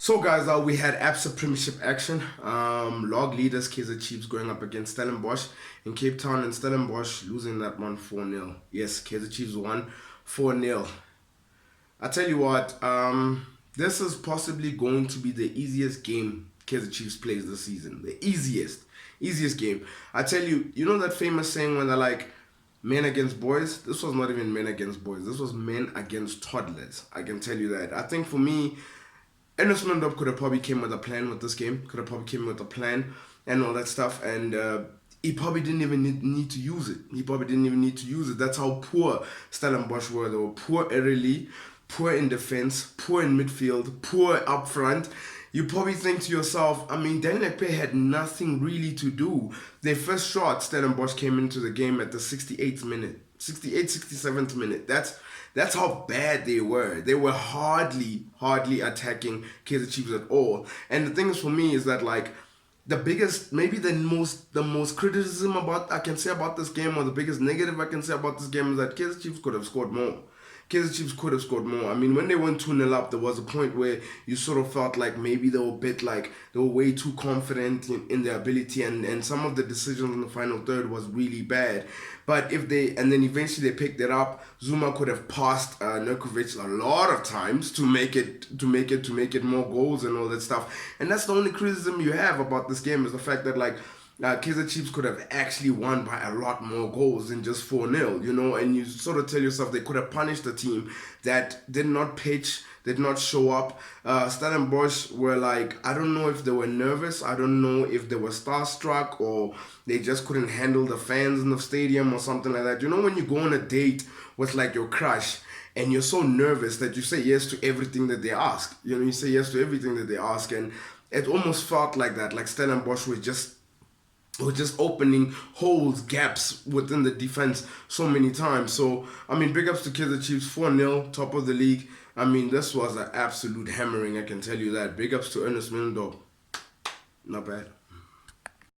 So guys, we had ABSA Premiership action. Log leaders Kaizer Chiefs going up against Stellenbosch in Cape Town, and Stellenbosch losing that one 4-0. Yes, Kaizer Chiefs won 4-0. I tell you what, this is possibly going to be the easiest game Kaizer Chiefs plays this season. The easiest game. I tell you, you know that famous saying when they're like, men against boys? This was not even men against boys. This was men against toddlers. I can tell you that. I think for me, Ernest Mandop could have probably came with a plan with this game. Could have probably came with a plan and all that stuff. And he probably didn't even need to use it. That's how poor Stellenbosch were. They were poor early, poor in defense, poor in midfield, poor up front. You probably think to yourself, I mean, Daniel Ekpe had nothing really to do. Their first shot, Stellenbosch came into the game at the 68th minute. 67th minute. That's how bad they were. They were hardly attacking Kaizer Chiefs at all. And the thing is for me is that like the biggest, maybe the most criticism I can say about this game, or the biggest negative I can say about this game, is that Kaizer Chiefs could have scored more. Kaizer Chiefs could have scored more. I mean, when they went 2-0 up, there was a point where you sort of felt like maybe they were a bit like, they were way too confident in their ability, and some of the decisions in the final third was really bad. But and then eventually they picked it up. Zuma could have passed Nurkovic a lot of times to make it more goals and all that stuff. And that's the only criticism you have about this game, is the fact that like, Kaizer Chiefs could have actually won by a lot more goals than just 4-0, you know, and you sort of tell yourself they could have punished the team that did not pitch, did not show up. Stellenbosch were like, I don't know if they were nervous, I don't know if they were starstruck, or they just couldn't handle the fans in the stadium or something like that. You know, when you go on a date with like your crush, and you're so nervous that you say yes to everything that they ask. You know, you say yes to everything that they ask, and it almost felt like that, like Stellenbosch were just opening holes, gaps within the defense so many times. So, I mean, big ups to Kaizer Chiefs, 4-0, top of the league. I mean, this was an absolute hammering, I can tell you that. Big ups to Ernest Mandop. Not bad.